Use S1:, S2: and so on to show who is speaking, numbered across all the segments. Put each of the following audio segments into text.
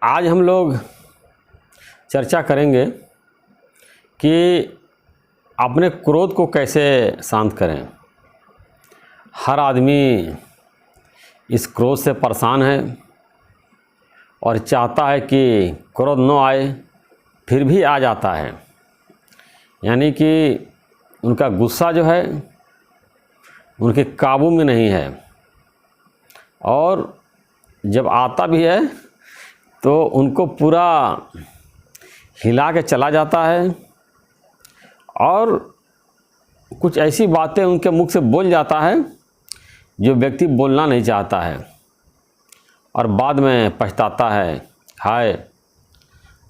S1: आज हम लोग चर्चा करेंगे कि अपने क्रोध को कैसे शांत करें। हर आदमी इस क्रोध से परेशान है और चाहता है कि क्रोध न आए, फिर भी आ जाता है। यानी कि उनका गुस्सा जो है उनके काबू में नहीं है, और जब आता भी है तो उनको पूरा हिला के चला जाता है और कुछ ऐसी बातें उनके मुख से बोल जाता है जो व्यक्ति बोलना नहीं चाहता है, और बाद में पछताता है, हाय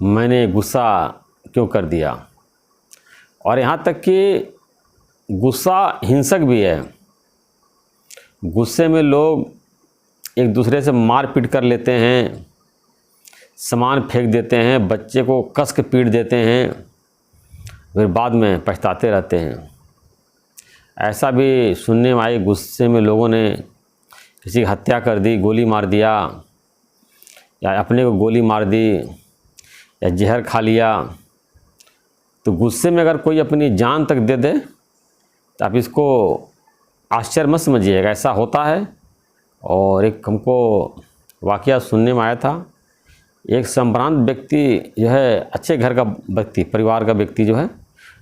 S1: मैंने गुस्सा क्यों कर दिया। और यहाँ तक कि गुस्सा हिंसक भी है। गुस्से में लोग एक दूसरे से मार पीट कर लेते हैं, सामान फेंक देते हैं, बच्चे को कस के पीट देते हैं, फिर बाद में पछताते रहते हैं। ऐसा भी सुनने में आई, गुस्से में लोगों ने किसी की हत्या कर दी, गोली मार दिया, या अपने को गोली मार दी, या जहर खा लिया। तो गुस्से में अगर कोई अपनी जान तक दे दे तो आप इसको आश्चर्य मत समझिएगा, ऐसा होता है। और एक हमको वाकया सुनने में आया था, एक संभ्रांत व्यक्ति जो है, अच्छे घर का व्यक्ति, परिवार का व्यक्ति जो है,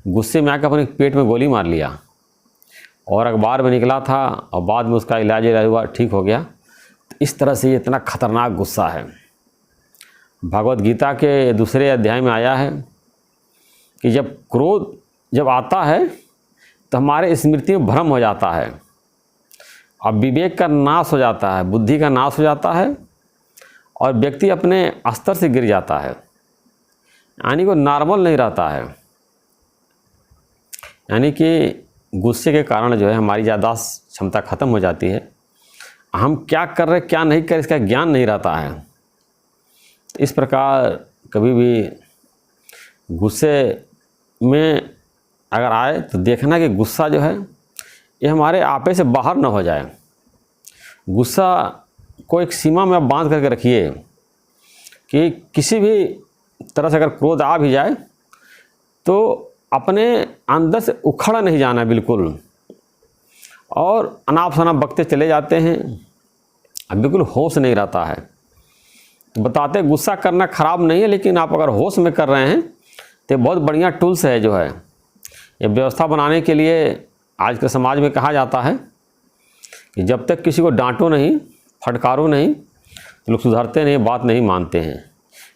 S1: गुस्से में आकर अपने पेट में गोली मार लिया और अखबार में निकला था, और बाद में उसका इलाज हुआ, ठीक हो गया। तो इस तरह से ये इतना खतरनाक गुस्सा है। भगवद गीता के दूसरे अध्याय में आया है कि जब क्रोध जब आता है तो हमारे स्मृति में भ्रम हो जाता है, अब विवेक का नाश हो जाता है, बुद्धि का नाश हो जाता है, और व्यक्ति अपने स्तर से गिर जाता है, यानी वो नॉर्मल नहीं रहता है। यानी कि गुस्से के कारण जो है हमारी याददाश्त क्षमता ख़त्म हो जाती है। हम क्या कर रहे क्या नहीं कर इसका ज्ञान नहीं रहता है। इस प्रकार कभी भी गुस्से में अगर आए तो देखना कि गुस्सा जो है ये हमारे आपे से बाहर ना हो जाए। गुस्सा को एक सीमा में आप बांध करके रखिए कि किसी भी तरह से अगर क्रोध आ भी जाए तो अपने अंदर से उखड़ा नहीं जाना बिल्कुल, और अनाप शनाप बकते चले जाते हैं, अब बिल्कुल होश नहीं रहता है। तो बताते गुस्सा करना ख़राब नहीं है, लेकिन आप अगर होश में कर रहे हैं तो बहुत बढ़िया टूल्स है जो है। ये व्यवस्था बनाने के लिए आज के समाज में कहा जाता है कि जब तक किसी को डांटो नहीं, फटकारो नहीं, तो लोग सुधरते नहीं, बात नहीं मानते हैं।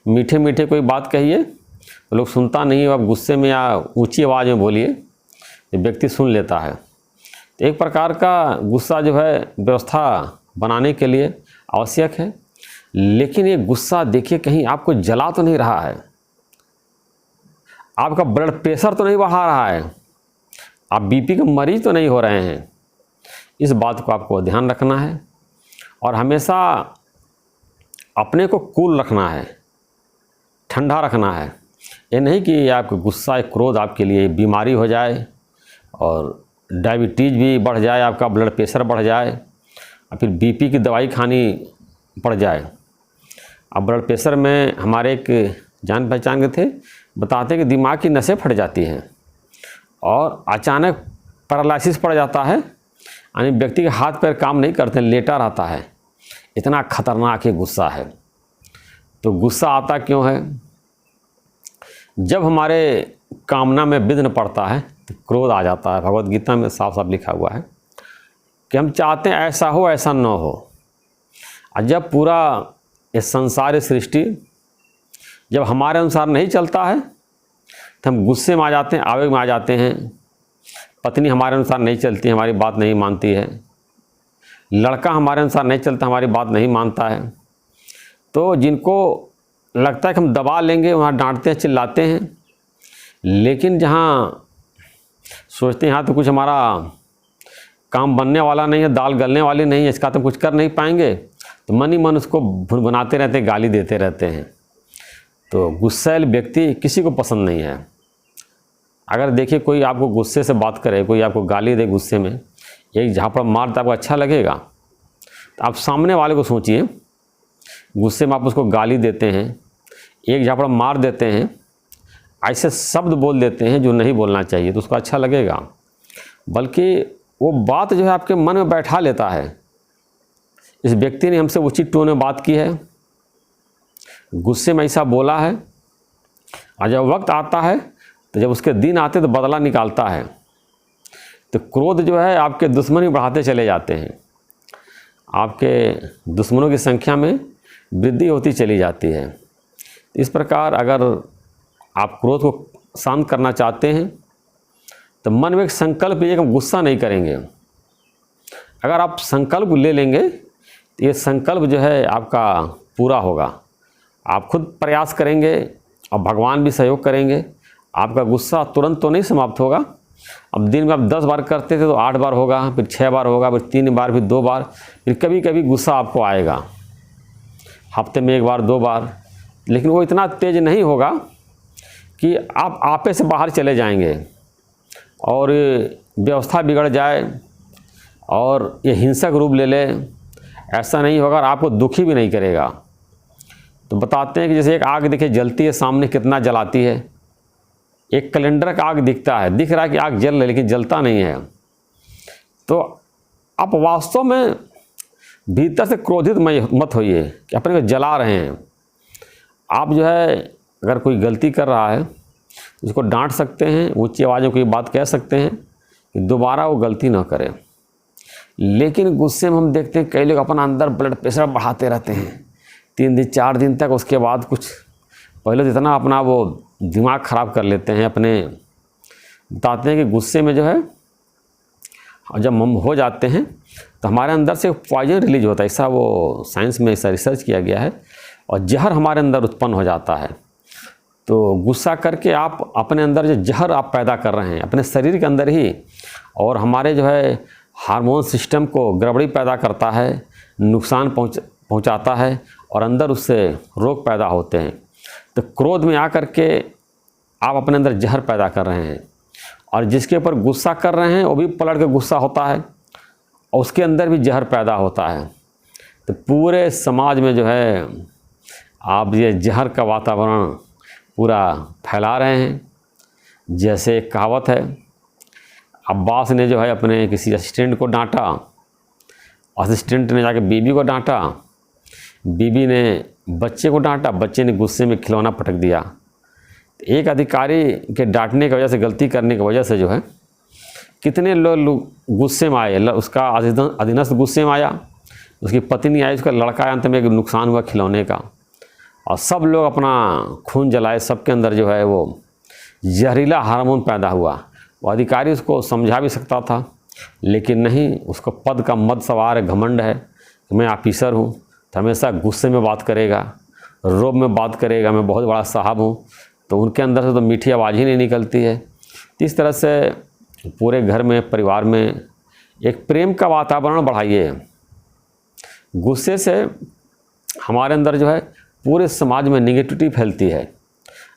S1: मीठे मीठे कोई बात कहिए तो लोग सुनता नहीं, आप गुस्से में या ऊंची आवाज़ में बोलिए तो व्यक्ति सुन लेता है। तो एक प्रकार का गुस्सा जो है व्यवस्था बनाने के लिए आवश्यक है। लेकिन ये गुस्सा देखिए कहीं आपको जला तो नहीं रहा है, आपका ब्लड प्रेशर तो नहीं बढ़ा रहा है, आप बीपी के मरीज तो नहीं हो रहे हैं। इस बात को आपको ध्यान रखना है और हमेशा अपने को कूल रखना है, ठंडा रखना है। ये नहीं कि आपको गुस्सा क्रोध आपके लिए बीमारी हो जाए और डायबिटीज़ भी बढ़ जाए, आपका ब्लड प्रेशर बढ़ जाए और फिर बीपी की दवाई खानी पड़ जाए। अब ब्लड प्रेशर में हमारे एक जान पहचान के थे, बताते कि दिमाग की नसें फट जाती हैं और अचानक पैरालिसिस पड़ जाता है, यानी व्यक्ति के हाथ पैर काम नहीं करते, लेटा रहता है। इतना खतरनाक ये गुस्सा है। तो गुस्सा आता क्यों है? जब हमारे कामना में विघ्न पड़ता है तो क्रोध आ जाता है। भगवद गीता में साफ साफ लिखा हुआ है कि हम चाहते हैं ऐसा हो, ऐसा न हो। और जब पूरा ये संसार सृष्टि जब हमारे अनुसार नहीं चलता है तो हम गुस्से में आ जाते हैं, आवेग में आ जाते हैं। पत्नी हमारे अनुसार नहीं चलती, हमारी बात नहीं मानती है। लड़का हमारे अनुसार नहीं चलता, हमारी बात नहीं मानता है। तो जिनको लगता है कि हम दबा लेंगे, वहाँ डांटते हैं, चिल्लाते हैं। लेकिन जहाँ सोचते हैं यहाँ तो कुछ हमारा काम बनने वाला नहीं है, दाल गलने वाली नहीं है, इसका तो कुछ कर नहीं पाएंगे, तो मन ही मन उसको भुनभुनाते रहते हैं, गाली देते रहते हैं। तो गुस्सैल व्यक्ति किसी को पसंद नहीं है। अगर देखिए कोई आपको गुस्से से बात करे, कोई आपको गाली दे गुस्से में, एक झापड़ मार तो आपको अच्छा लगेगा। तो आप सामने वाले को सोचिए, गुस्से में आप उसको गाली देते हैं, एक झापड़ मार देते हैं, ऐसे शब्द बोल देते हैं जो नहीं बोलना चाहिए, तो उसको अच्छा लगेगा, बल्कि वो बात जो है आपके मन में बैठा लेता है। इस व्यक्ति ने हमसे उचित टोन में बात की है, गुस्से में ऐसा बोला है, और जब वक्त आता है तो जब उसके दिन आते तो बदला निकालता है। तो क्रोध जो है आपके दुश्मन ही बढ़ाते चले जाते हैं, आपके दुश्मनों की संख्या में वृद्धि होती चली जाती है। इस प्रकार अगर आप क्रोध को शांत करना चाहते हैं तो मन में एक संकल्प लीजिए कि हम गुस्सा नहीं करेंगे। अगर आप संकल्प ले लेंगे तो ये संकल्प जो है आपका पूरा होगा। आप खुद प्रयास करेंगे और भगवान भी सहयोग करेंगे। आपका गुस्सा तुरंत तो नहीं समाप्त होगा। अब दिन में आप 10 बार करते थे तो 8 बार होगा, फिर 6 बार होगा, फिर 3 बार, फिर 2 बार, फिर कभी कभी गुस्सा आपको आएगा, हफ्ते में 1 बार 2 बार, लेकिन वो इतना तेज नहीं होगा कि आप आपे से बाहर चले जाएंगे और व्यवस्था बिगड़ जाए और ये हिंसक रूप ले ले। ऐसा नहीं होगा और आपको दुखी भी नहीं करेगा। तो बताते हैं कि जैसे एक आग देखिए जलती है, सामने कितना जलाती है। एक कैलेंडर का आग दिखता है, दिख रहा है कि आग जल रही है लेकिन जलता नहीं है। तो आप वास्तव में भीतर से क्रोधित मत होइए कि अपने को जला रहे हैं। आप जो है अगर कोई गलती कर रहा है उसको डांट सकते हैं, ऊंची आवाज़ में कोई बात कह सकते हैं कि दोबारा वो गलती ना करे। लेकिन गुस्से में हम देखते हैं कई लोग अपना अंदर ब्लड प्रेशर बढ़ाते रहते हैं 3 दिन 4 दिन तक। उसके बाद कुछ पहले तो इतना अपना वो दिमाग ख़राब कर लेते हैं अपने। बताते हैं कि गुस्से में जो है जब हम हो जाते हैं तो हमारे अंदर से पॉइजन रिलीज होता है, ऐसा वो साइंस में ऐसा रिसर्च किया गया है, और जहर हमारे अंदर उत्पन्न हो जाता है। तो गुस्सा करके आप अपने अंदर जो जहर आप पैदा कर रहे हैं अपने शरीर के अंदर ही, और हमारे जो है हार्मोन सिस्टम को गड़बड़ी पैदा करता है, नुकसान पहुंचाता है, और अंदर उससे रोग पैदा होते हैं। तो क्रोध में आकर के आप अपने अंदर जहर पैदा कर रहे हैं, और जिसके ऊपर गुस्सा कर रहे हैं वो भी पलट के गुस्सा होता है और उसके अंदर भी जहर पैदा होता है। तो पूरे समाज में जो है आप ये जहर का वातावरण पूरा फैला रहे हैं। जैसे एक कहावत है, अब्बास ने जो है अपने किसी असिस्टेंट को डांटा, असिस्टेंट ने जाके बीबी को डांटा, बीबी ने बच्चे को डांटा, बच्चे ने गुस्से में खिलौना पटक दिया। एक अधिकारी के डांटने की वजह से, गलती करने की वजह से जो है कितने लोग गुस्से में आए। उसका अधीनस्थ गुस्से में आया, उसकी पत्नी आई, उसका लड़का आया, अंत में एक नुकसान हुआ खिलौने का, और सब लोग अपना खून जलाए। सबके अंदर जो है वो जहरीला हार्मोन पैदा हुआ। वो अधिकारी उसको समझा भी सकता था, लेकिन नहीं, उसको पद का मद सवार है, घमंड है कि मैं ऑफिसर हूँ, तो हमेशा गुस्से में बात करेगा, रोब में बात करेगा, मैं बहुत बड़ा साहब हूँ। तो उनके अंदर से तो मीठी आवाज़ ही नहीं निकलती है। इस तरह से पूरे घर में, परिवार में एक प्रेम का वातावरण बढ़ाइए। गुस्से से हमारे अंदर जो है पूरे समाज में नेगेटिविटी फैलती है,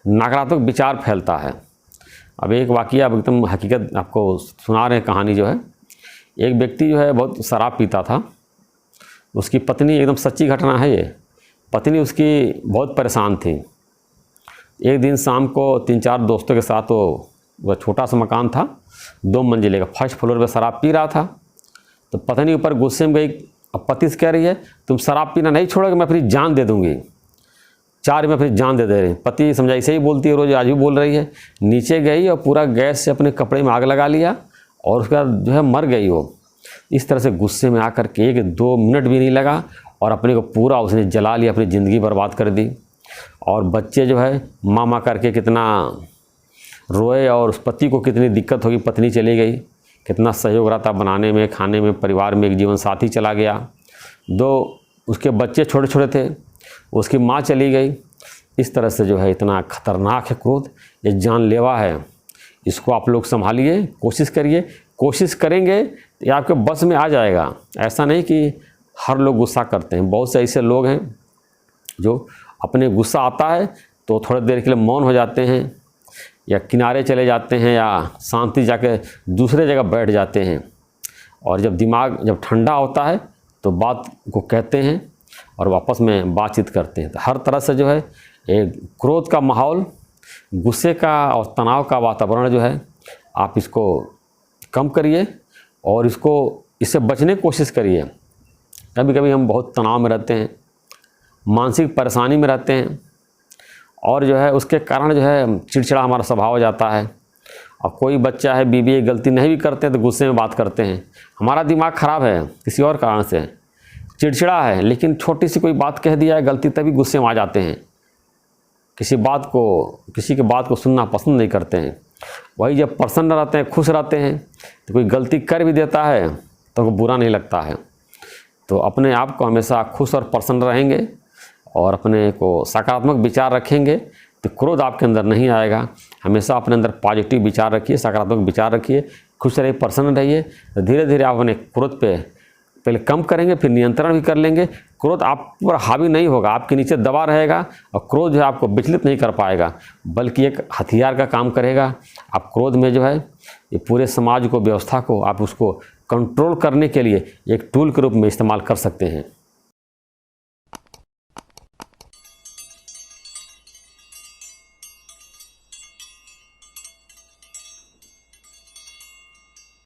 S1: नकारात्मक विचार फैलता है। अब एक वाक़या, अब एकदम हकीकत आपको सुना रहे हैं कहानी जो है। एक व्यक्ति जो है बहुत शराब पीता था, उसकी पत्नी, एकदम सच्ची घटना है ये, पत्नी उसकी बहुत परेशान थी। एक दिन शाम को 3-4 दोस्तों के साथ वो छोटा सा मकान था, 2 मंजिले का, फर्स्ट फ्लोर पे शराब पी रहा था। तो पत्नी ऊपर गुस्से में गई। अब पति से कह रही है, तुम शराब पीना नहीं छोड़ोगे, मैं फिर जान दे दूँगी, 4 में फिर जान दे रही। पति समझा ऐसे ही बोलती है रोज़, आज भी बोल रही है। नीचे गई और पूरा गैस से अपने कपड़े में आग लगा लिया, और उसका जो है मर गई वो। इस तरह से गुस्से में आकर के 1-2 मिनट भी नहीं लगा और अपने को पूरा उसने जला लिया, अपनी ज़िंदगी बर्बाद कर दी। और बच्चे जो है मामा करके कितना रोए, और उस पति को कितनी दिक्कत होगी, पत्नी चली गई, कितना सहयोग रहा था बनाने में, खाने में, परिवार में, एक जीवन साथी चला गया, 2 उसके बच्चे छोटे छोटे थे, उसकी माँ चली गई। इस तरह से जो है इतना खतरनाक है क्रोध, ये जानलेवा है। इसको आप लोग संभालिए, कोशिश करिए, कोशिश करेंगे तो ये आपके बस में आ जाएगा। ऐसा नहीं कि हर लोग गुस्सा करते हैं, बहुत से ऐसे लोग हैं जो अपने गुस्सा आता है तो थोड़ी देर के लिए मौन हो जाते हैं, या किनारे चले जाते हैं, या शांति जाके दूसरे जगह बैठ जाते हैं। और जब दिमाग जब ठंडा होता है तो बात को कहते हैं और वापस में बातचीत करते हैं। तो हर तरह से जो है क्रोध का माहौल, गुस्से का और तनाव का वातावरण जो है आप इसको कम करिए और इससे बचने की कोशिश करिए। कभी कभी हम बहुत तनाव में रहते हैं, मानसिक परेशानी में रहते हैं और जो है उसके कारण जो है चिड़चिड़ा हमारा स्वभाव हो जाता है। और कोई बच्चा है, बीवी गलती नहीं भी करते हैं तो गुस्से में बात करते हैं। हमारा दिमाग ख़राब है किसी और कारण से, चिड़चिड़ा है, लेकिन छोटी सी कोई बात कह दिया है गलती तभी गुस्से में आ जाते हैं। किसी की बात को सुनना पसंद नहीं करते हैं। वही जब प्रसन्न रहते हैं, खुश रहते हैं, तो कोई गलती कर भी देता है तो उनको बुरा नहीं लगता है। तो अपने आप को हमेशा खुश और प्रसन्न रहेंगे और अपने को सकारात्मक विचार रखेंगे तो क्रोध आपके अंदर नहीं आएगा। हमेशा अपने अंदर पॉजिटिव विचार रखिए, सकारात्मक विचार रखिए, खुश रहिए, प्रसन्न रहिए। तो धीरे धीरे आप अपने क्रोध पे पहले कम करेंगे, फिर नियंत्रण भी कर लेंगे। क्रोध आप पर हावी नहीं होगा, आपके नीचे दबा रहेगा और क्रोध जो है आपको विचलित नहीं कर पाएगा, बल्कि एक हथियार का काम करेगा। आप क्रोध में जो है ये पूरे समाज को, व्यवस्था को आप उसको कंट्रोल करने के लिए एक टूल के रूप में इस्तेमाल कर सकते हैं।